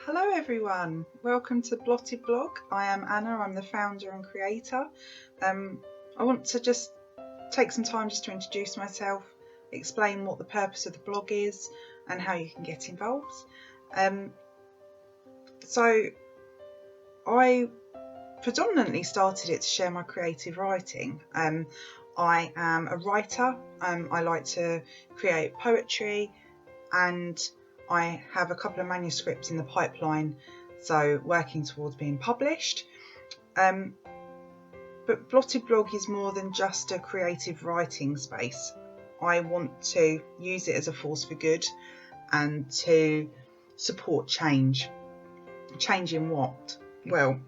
Hello everyone, welcome to Blotted Blog. I am Anna, I'm the founder and creator. I want to just take some time just to introduce myself, explain what the purpose of the blog is and how you can get involved. So I predominantly started it to share my creative writing. I am a writer, I like to create poetry, and I have a couple of manuscripts in the pipeline, so working towards being published. But Blotted Blog is more than just a creative writing space. I want to use it as a force for good and to support change. Change in what? Well,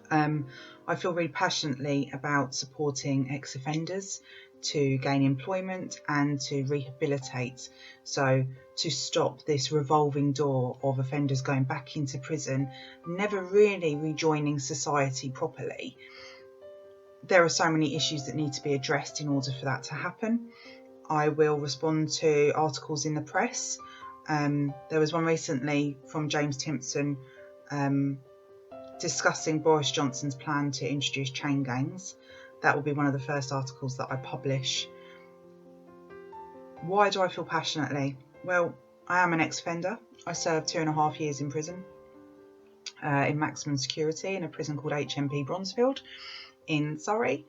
I feel really passionately about supporting ex-offenders to gain employment and to rehabilitate, so to stop this revolving door of offenders going back into prison, never really rejoining society properly. There are so many issues that need to be addressed in order for that to happen. I will respond to articles in the press. There was one recently from James Timpson discussing Boris Johnson's plan to introduce chain gangs. That will be one of the first articles that I publish. Why do I feel passionately? Well, I am an ex-offender. I served 2.5 years in prison in maximum security in a prison called HMP Bronzefield in Surrey.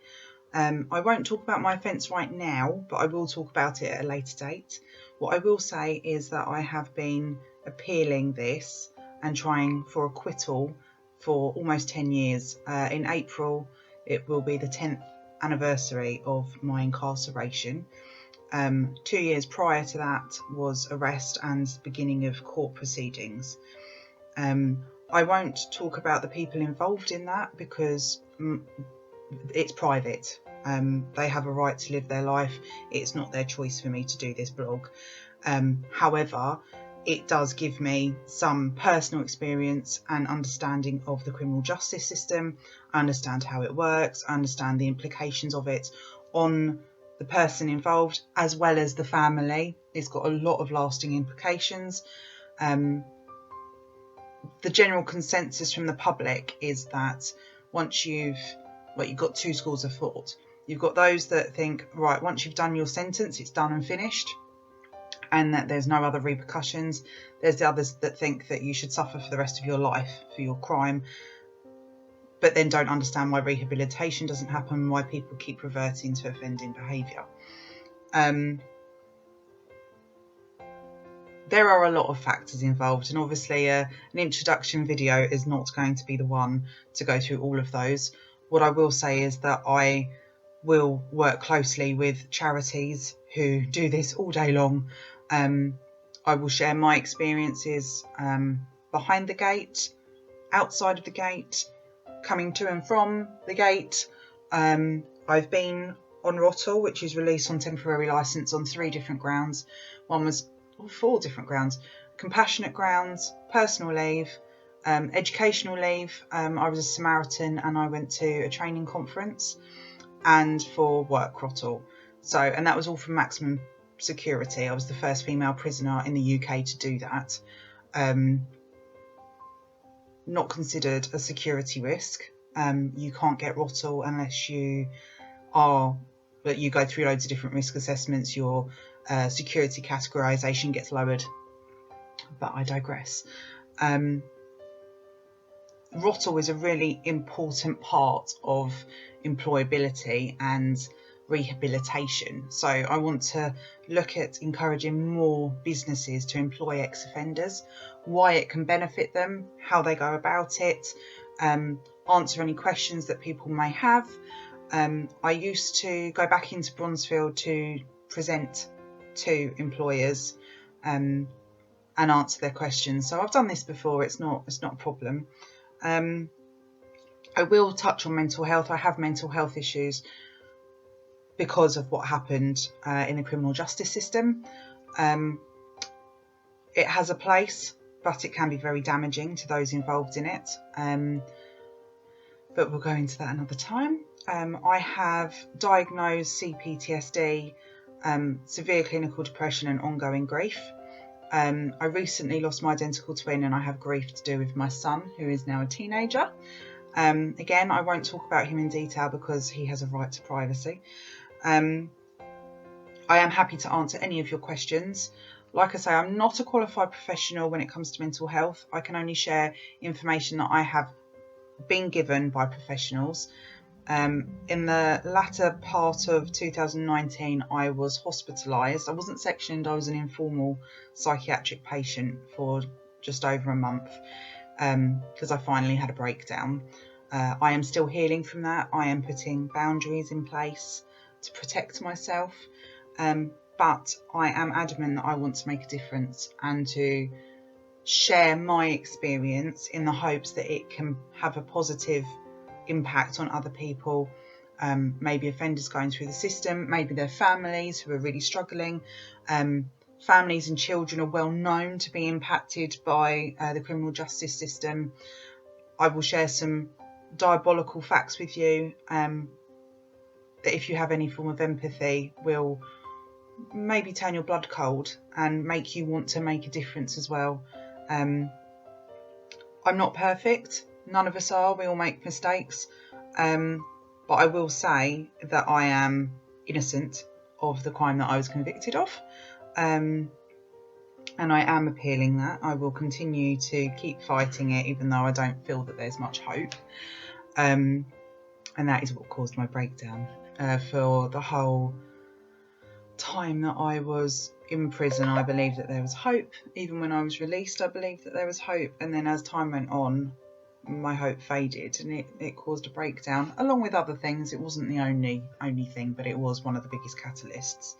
I won't talk about my offence right now, but I will talk about it at a later date. What I will say is that I have been appealing this and trying for acquittal for almost 10 years. In April, it will be the 10th anniversary of my incarceration. 2 years prior to that was arrest and beginning of court proceedings. I won't talk about the people involved in that because it's private. They have a right to live their life. It's not their choice for me to do this blog. However, it does give me some personal experience and understanding of the criminal justice system. I understand how it works. I understand the implications of it on the person involved as well as the family. It's got a lot of lasting implications. The general consensus from the public is that once you've got two schools of thought. You've got those that think, right, once you've done your sentence, it's done and finished, and that there's no other repercussions. There's the others that think that you should suffer for the rest of your life for your crime, but then don't understand why rehabilitation doesn't happen, why people keep reverting to offending behaviour. There are a lot of factors involved, and obviously an introduction video is not going to be the one to go through all of those. What I will say is that I will work closely with charities who do this all day long. I will share my experiences behind the gate, outside of the gate, coming to and from the gate. I've been on ROTL, which is released on temporary licence on 3 different grounds. 4 different grounds: compassionate grounds, personal leave, educational leave. I was a Samaritan and I went to a training conference, and for work ROTL. So, and that was all from maximum security. I was the first female prisoner in the UK to do that. Not considered a security risk. You can't get ROTL unless you go through loads of different risk assessments. Your security categorisation gets lowered, but I digress. ROTL is a really important part of employability and rehabilitation. So I want to look at encouraging more businesses to employ ex-offenders, why it can benefit them, how they go about it, answer any questions that people may have. I used to go back into Bronzefield to present to employers and answer their questions. So I've done this before, it's not a problem. I will touch on mental health. I have mental health issues because of what happened in the criminal justice system. It has a place, but it can be very damaging to those involved in it. But we'll go into that another time. I have diagnosed CPTSD, severe clinical depression and ongoing grief. I recently lost my identical twin, and I have grief to do with my son, who is now a teenager. Again, I won't talk about him in detail because he has a right to privacy. I am happy to answer any of your questions. Like I say, I'm not a qualified professional when it comes to mental health. I can only share information that I have been given by professionals. In the latter part of 2019, I was hospitalised. I wasn't sectioned, I was an informal psychiatric patient for just over a month because I finally had a breakdown. I am still healing from that. I am putting boundaries in place to protect myself, but I am adamant that I want to make a difference and to share my experience in the hopes that it can have a positive impact on other people, maybe offenders going through the system, maybe their families who are really struggling. Families and children are well known to be impacted by the criminal justice system. I will share some diabolical facts with you that, if you have any form of empathy, will maybe turn your blood cold and make you want to make a difference as well. I'm not perfect. None of us are. We all make mistakes. But I will say that I am innocent of the crime that I was convicted of. And I am appealing that. I will continue to keep fighting it, even though I don't feel that there's much hope. And that is what caused my breakdown. For the whole time that I was in prison, I believed that there was hope. Even when I was released, I believed that there was hope. And then as time went on, my hope faded, and it caused a breakdown, along with other things. It wasn't the only thing, but it was one of the biggest catalysts.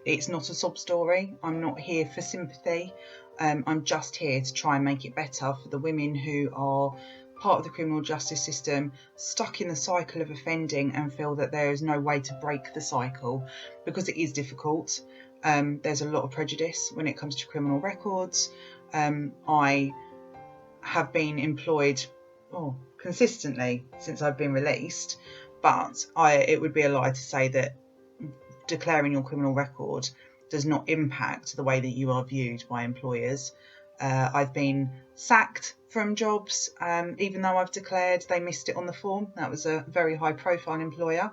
It's not a sob story. I'm not here for sympathy. I'm just here to try and make it better for the women who are part of the criminal justice system, stuck in the cycle of offending and feel that there is no way to break the cycle, because it is difficult. There's a lot of prejudice when it comes to criminal records. I have been employed consistently since I've been released, but it would be a lie to say that declaring your criminal record does not impact the way that you are viewed by employers. I've been sacked from jobs, even though I've declared. They missed it on the form. That was a very high profile employer.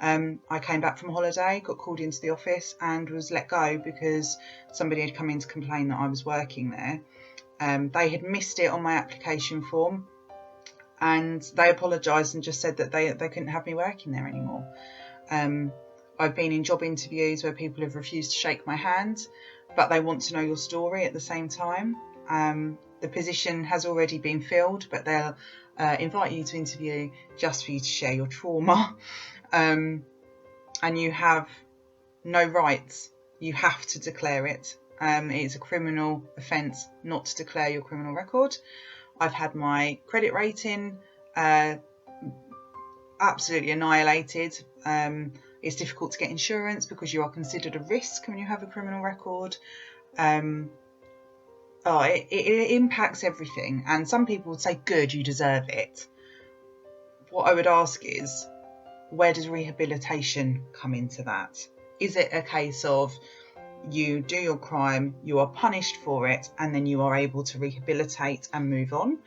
I came back from holiday, got called into the office and was let go because somebody had come in to complain that I was working there. They had missed it on my application form, and they apologised and just said that they couldn't have me working there anymore. I've been in job interviews where people have refused to shake my hand, but they want to know your story at the same time. The position has already been filled, but they'll invite you to interview just for you to share your trauma. And you have no rights. You have to declare it. It's a criminal offence not to declare your criminal record. I've had my credit rating absolutely annihilated. It's difficult to get insurance because you are considered a risk when you have a criminal record. It impacts everything. And some people would say, good, you deserve it. What I would ask is, where does rehabilitation come into that? Is it a case of you do your crime, you are punished for it, and then you are able to rehabilitate and move on?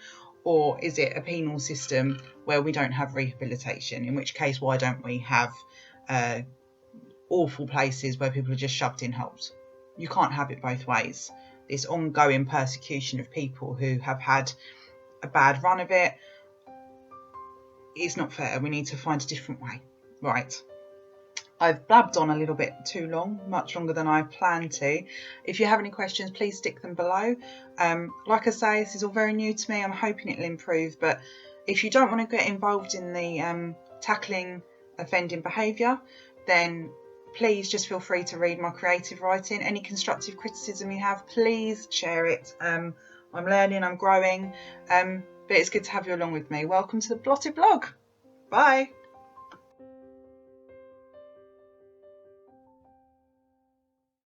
Or is it a penal system where we don't have rehabilitation? In which case, why don't we have awful places where people are just shoved in holes? You can't have it both ways. This ongoing persecution of people who have had a bad run of it is not fair. We need to find a different way. Right. I've blabbed on a little bit too long, much longer than I planned to. If you have any questions, please stick them below. Like I say, this is all very new to me. I'm hoping it'll improve, but if you don't want to get involved in the tackling offending behaviour, then please just feel free to read my creative writing. Any constructive criticism you have, please share it. I'm learning, I'm growing, but it's good to have you along with me. Welcome to the Blotted Blog. Bye.